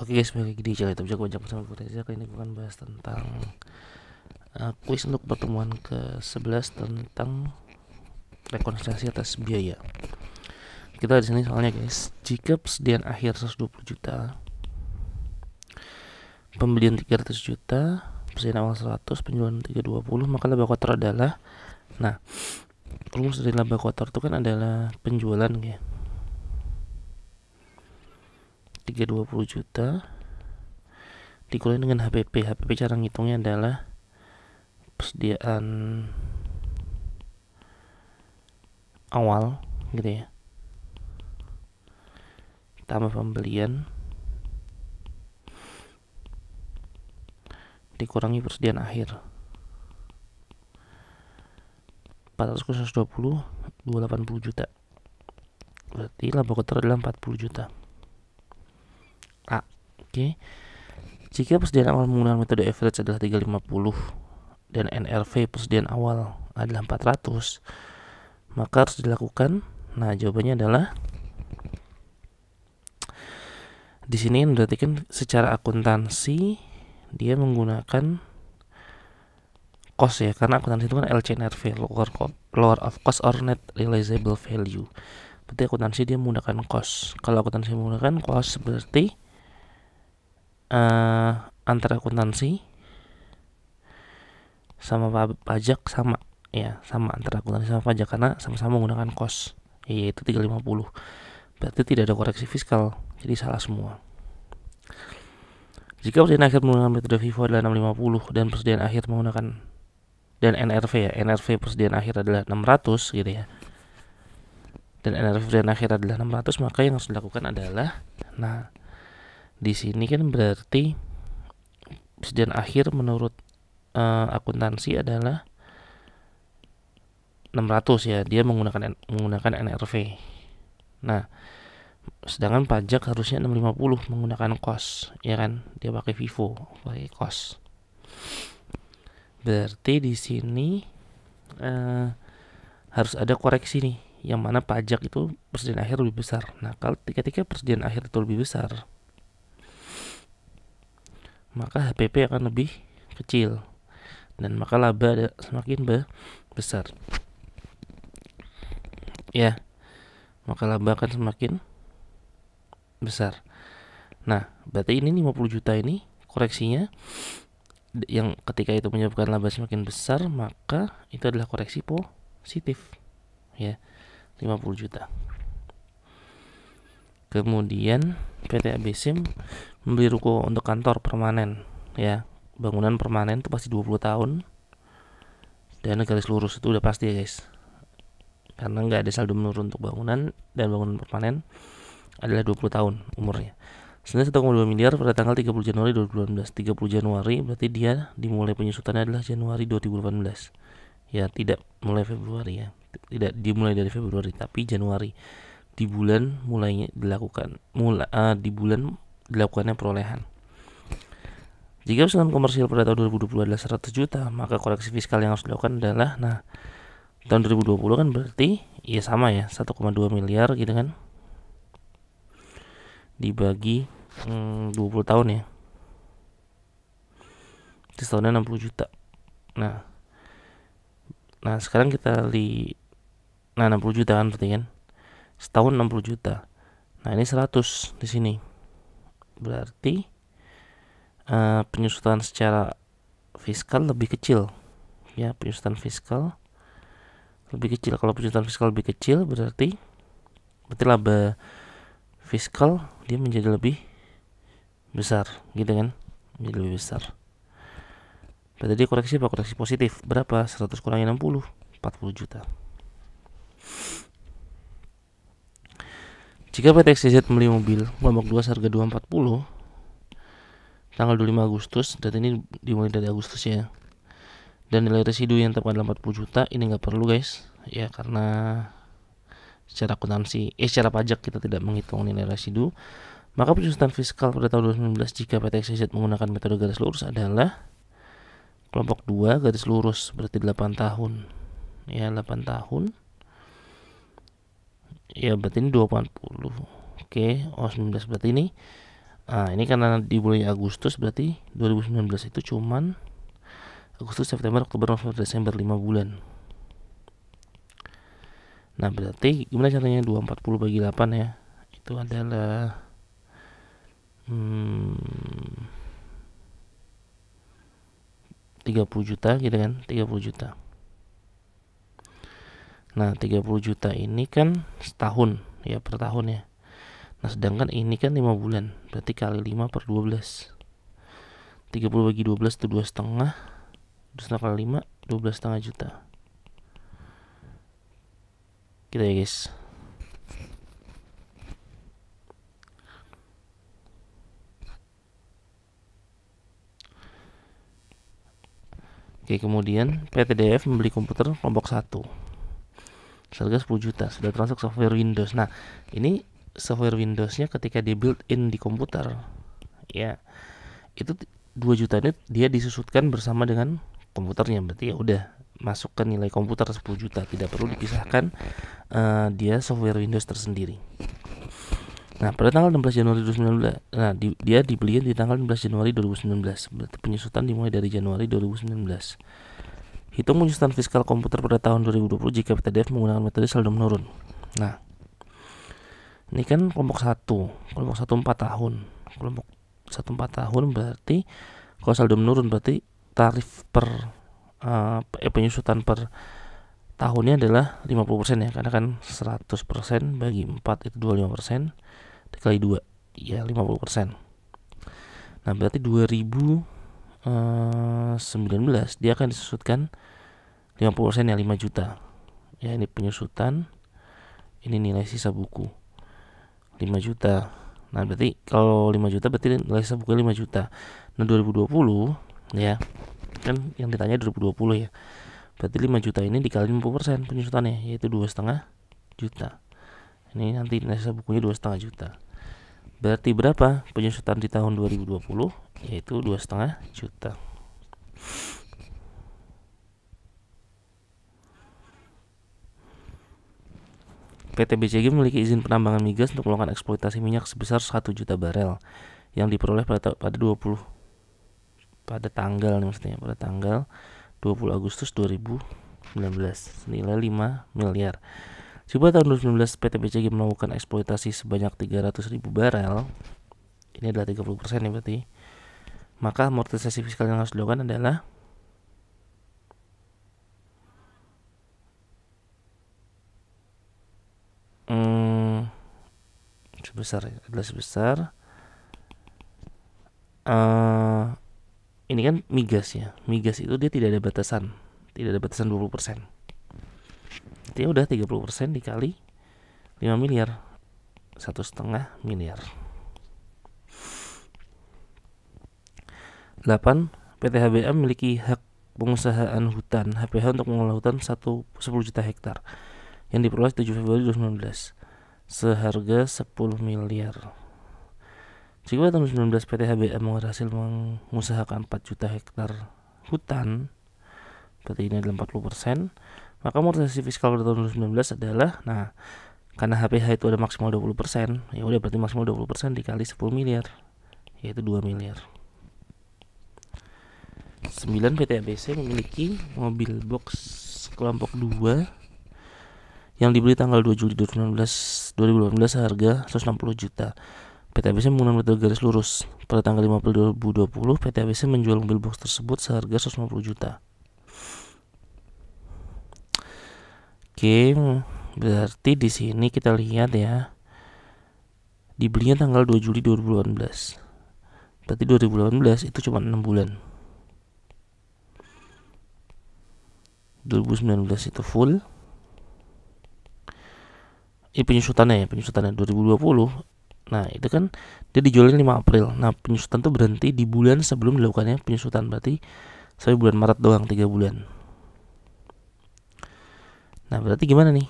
Oke guys, balik lagi di channel YouTube Jago Bajak bersama gue Reza. Kali ini gue akan bahas tentang kuis untuk pertemuan ke-11 tentang rekonsiliasi atas biaya. Kita di sini soalnya guys, jika persediaan akhir 120 juta, pembelian 300 juta, persediaan awal 100, penjualan 320, maka laba kotor adalah, nah, rumus dari laba kotor itu kan adalah penjualan ya. 320 juta dikurangi dengan HPP. HPP cara ngitungnya adalah persediaan awal gitu ya, tambah pembelian dikurangi persediaan akhir. 400 kurang 120, 280 juta. Berarti laba kotor adalah 40 juta. Oke. Jika persediaan awal menggunakan metode average adalah 350 dan NRV persediaan awal adalah 400, maka harus dilakukan. Nah, jawabannya adalah di sini berarti kan secara akuntansi dia menggunakan cost ya, karena akuntansi itu kan LCNRV, lower of cost or net realizable value. Berarti akuntansi dia menggunakan cost. Kalau akuntansi menggunakan cost berarti antara akuntansi sama pajak sama ya, sama antara akuntansi sama pajak karena sama-sama menggunakan cost, yaitu 350. Berarti tidak ada koreksi fiskal, jadi salah semua. Jika persediaan akhir menggunakan metode FIFO adalah 650 dan persediaan akhir menggunakan dan NRV ya, NRV persediaan akhir adalah 600 gitu ya, dan NRV persediaan akhir adalah 600, maka yang harus dilakukan adalah, nah di sini kan berarti persediaan akhir menurut akuntansi adalah 600 ya, dia menggunakan NRV. Nah, sedangkan pajak harusnya 650 menggunakan cost, ya kan? Dia pakai FIFO, pakai cost. Berarti di sini harus ada koreksi nih, yang mana pajak itu persediaan akhir lebih besar. Nah, kalau ketika persediaan akhir itu lebih besar, maka HPP akan lebih kecil dan maka laba semakin besar ya, maka laba akan semakin besar. Nah, berarti ini 50 juta ini koreksinya yang ketika itu menyebabkan laba semakin besar, maka itu adalah koreksi positif ya, 50 juta. Kemudian PT ABC membeli ruko untuk kantor permanen ya, bangunan permanen itu pasti 20 tahun dan garis lurus itu udah pasti ya guys, karena nggak ada saldo menurun untuk bangunan, dan bangunan permanen adalah 20 tahun umurnya. Senilai 1,2 miliar pada tanggal 30 Januari 2018. 30 Januari berarti dia dimulai penyusutannya adalah Januari 2018 ya, tidak mulai Februari ya, tidak dimulai dari Februari tapi Januari, di bulan mulainya dilakukan di bulan dilakukannya perolehan. Jika usaha komersial pada tahun 2020 adalah 100 juta, maka koreksi fiskal yang harus dilakukan adalah, nah tahun 2020 kan berarti ya sama ya, 1,2 miliar gitu kan, dibagi 20 tahun ya, itu setahunnya 60 juta. Nah sekarang kita 60 juta kan berarti kan setahun 60 juta. Nah ini 100 di sini. Berarti penyusutan secara fiskal lebih kecil ya, penyusutan fiskal lebih kecil. Kalau penyusutan fiskal lebih kecil berarti laba fiskal dia menjadi lebih besar gitu kan, menjadi lebih besar. Berarti dia koreksi apa? Koreksi positif. Berapa? 100 kurangi 60, 40 juta. Jika PT XYZ membeli mobil kelompok 2 seharga 240 tanggal 25 Agustus, dan ini dimulai dari Agustus ya, dan nilai residu yang tepat adalah 40 juta, ini nggak perlu guys ya, karena secara akuntansi secara pajak kita tidak menghitung nilai residu. Maka penyusutan fiskal pada tahun 2019 jika PT XYZ menggunakan metode garis lurus adalah kelompok 2 garis lurus, berarti 8 tahun ya, 8 tahun ya, berarti ini 240. Oke, 19 berarti ini Nah, ini karena di bulan Agustus, berarti 2019 itu cuman Agustus, September, Oktober, November, Desember, 5 bulan. Nah, berarti gimana caranya 240 bagi 8 ya? Itu adalah 30 juta gitu kan, 30 juta. Nah, 30 juta ini kan setahun ya, per tahun ya. Nah, sedangkan ini kan 5 bulan, berarti kali 5 per 12. 30 bagi 12 itu 2,5. 2,5 kali 5, 12,5 juta. Gitu ya guys. Oke, kemudian PTDF membeli komputer kelompok 1 seharga 10 juta, sudah termasuk software Windows. Nah, ini software Windowsnya ketika di build in di komputer ya, itu 2 juta ini dia disusutkan bersama dengan komputernya, berarti ya udah masuk ke nilai komputer 10 juta, tidak perlu dipisahkan dia software Windows tersendiri. Nah, pada tanggal 16 Januari 2019, nah dia dibeli di tanggal 16 Januari 2019, berarti penyusutan dimulai dari Januari 2019. Hitung penyusutan fiskal komputer pada tahun 2020 jika PTDF menggunakan metode saldo menurun. Nah, ini kan kelompok 1 4 tahun. Kelompok 1 4 tahun berarti kalau saldo menurun berarti tarif per penyusutan per tahunnya adalah 50% ya, karena kan 100% bagi 4 itu 25%, dikali 2 ya 50%. Nah, berarti 2019 dia akan disusutkan 50% ya, 5 juta. Ya, ini penyusutan, ini nilai sisa buku 5 juta. Nah, berarti kalau 5 juta berarti nilai sisa buku 5 juta. Nah, 2020 ya, kan yang ditanya 2020 ya. Berarti 5 juta ini dikali 50% penyusutannya, yaitu 2,5 juta. Ini nanti nilai sisa bukunya 2,5 juta. Berarti berapa penyusutan di tahun 2020? Yaitu 2,5 juta. PT BCG memiliki izin penambangan migas untuk melakukan eksploitasi minyak sebesar 1 juta barel yang diperoleh pada tanggal 20 Agustus 2019 senilai 5 miliar. Jika tahun 2019 PT BCG melakukan eksploitasi sebanyak 300.000 barel, ini adalah 30% ya berarti, maka amortisasi fiskal yang harus dilakukan adalah sebesar ini kan migas ya. Migas itu dia tidak ada batasan 20%. Jadi udah 30% dikali 5 miliar, 1,5 miliar. 8. PT HBA memiliki hak pengusahaan hutan HPH untuk mengelola hutan 10 juta hektar yang diperoleh 7 Februari 2019 seharga 10 miliar. Jika tahun 2019 PT HBA berhasil mengusahakan 4 juta hektar hutan, berarti ini adalah 40%, maka amortisasi fiskal pada tahun 2019 adalah, nah, karena HPH itu ada maksimal 20%, ya udah berarti maksimal 20% dikali 10 miliar, yaitu 2 miliar. 9. PT ABC memiliki mobil box kelompok 2 yang dibeli tanggal 2 Juli 2018 seharga 160 juta. PT ABC menggunakan metode garis lurus. Pada tanggal 5 April 2020, PT ABC menjual mobil box tersebut seharga 150 juta. Oke, berarti di sini kita lihat ya, dibelinya tanggal 2 Juli 2018. Berarti 2018 itu cuma 6 bulan. 2019 itu full. Ini penyusutannya 2020. Nah, itu kan dia dijualin 5 April. Nah, penyusutan tuh berhenti di bulan sebelum dilakukannya penyusutan. Berarti sampai bulan Maret doang, 3 bulan. Nah, berarti gimana nih?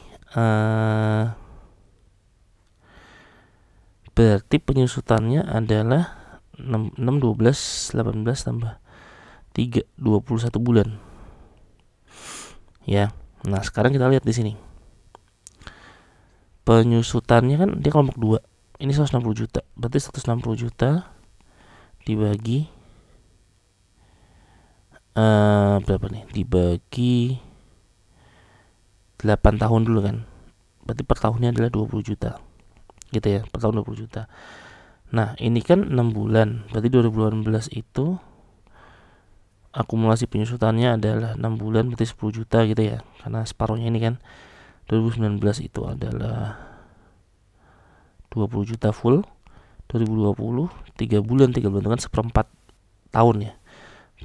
Berarti penyusutannya adalah 6, 12, 18 tambah 3, 21 bulan. Ya. Nah, sekarang kita lihat di sini. Penyusutannya kan dia kelompok 2 ini 160 juta. Berarti 160 juta dibagi berapa nih? Dibagi 8 tahun dulu kan. Berarti per tahunnya adalah 20 juta. Gitu ya, per tahun 20 juta. Nah, ini kan 6 bulan. Berarti 2018 itu akumulasi penyusutannya adalah 6 bulan berarti 10 juta gitu ya. Karena separuhnya ini kan 2019 itu adalah 20 juta full. 2020 3 bulan itu kan seperempat tahun ya.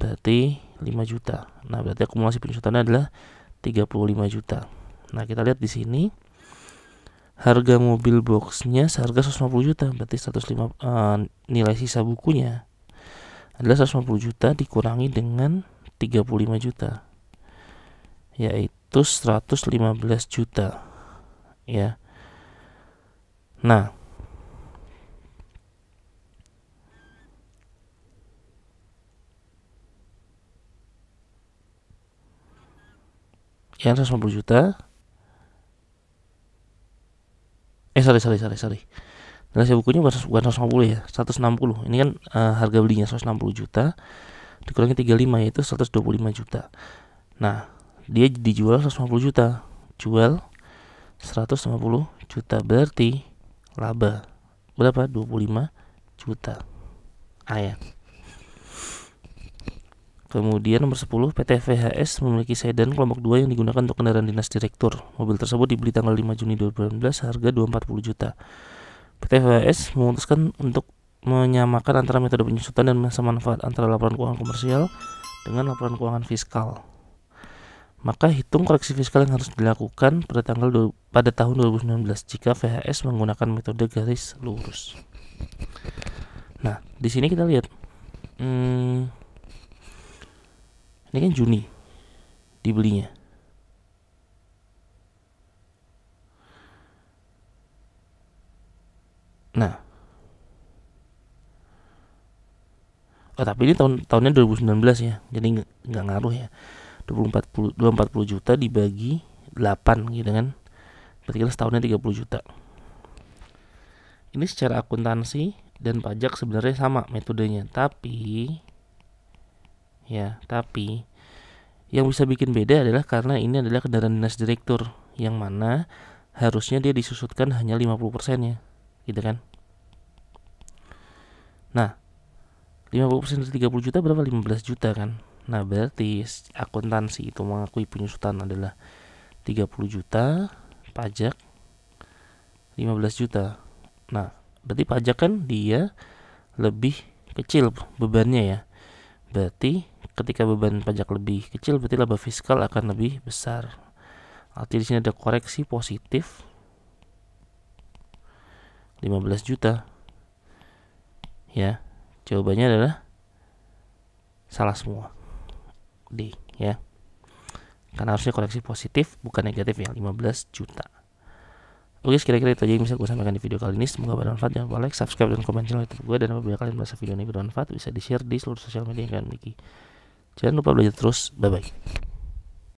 Berarti 5 juta. Nah, berarti akumulasi penyusutannya adalah 35 juta. Nah, kita lihat di sini harga mobil boxnya seharga 150 juta. Berarti nilai sisa bukunya adalah 150 juta dikurangi dengan 35 juta, yaitu 115 juta ya. Nah, yang 150 juta sorry. Nilai bukunya bukan 150 ya, 160. Ini kan harga belinya 160 juta dikurangi 35 yaitu 125 juta. Nah, dia dijual 150 juta, jual 150 juta, berarti laba berapa? 25 juta. Ya. Kemudian nomor 10, PT VHS memiliki sedan kelompok 2 yang digunakan untuk kendaraan dinas direktur. Mobil tersebut dibeli tanggal 5 Juni 2018 harga 240 juta. PT VHS memutuskan untuk menyamakan antara metode penyusutan dan masa manfaat antara laporan keuangan komersial dengan laporan keuangan fiskal. Maka hitung koreksi fiskal yang harus dilakukan pada tahun 2019 jika VHS menggunakan metode garis lurus. Nah, di sini kita lihat ini kan Juni dibelinya. Nah, tapi ini tahunnya 2019 ya, jadi nggak ngaruh ya. 240 juta dibagi 8 gitu kan, berarti kan setahunnya 30 juta. Ini secara akuntansi dan pajak sebenarnya sama metodenya, tapi yang bisa bikin beda adalah karena ini adalah kendaraan dinas direktur, yang mana harusnya dia disusutkan hanya 50% ya, gitu kan. Nah, 50% dari 30 juta berapa? 15 juta kan. Nah, berarti akuntansi itu mengakui penyusutan adalah 30 juta, pajak 15 juta. Nah, berarti pajak kan dia lebih kecil bebannya ya. Berarti ketika beban pajak lebih kecil, berarti laba fiskal akan lebih besar. Artinya di sini ada koreksi positif 15 juta. Ya, jawabannya adalah salah semua. D ya. Karena harusnya koreksi positif bukan negatif ya, 15 juta. Oke, kira-kira itu aja yang bisa gue sampaikan di video kali ini. Semoga bermanfaat. Jangan lupa like, subscribe, dan komen channel YouTube gue. Dan apabila kalian merasa video ini bermanfaat, bisa di-share di seluruh sosial media yang kalian miliki. Jangan lupa belajar terus. Bye-bye.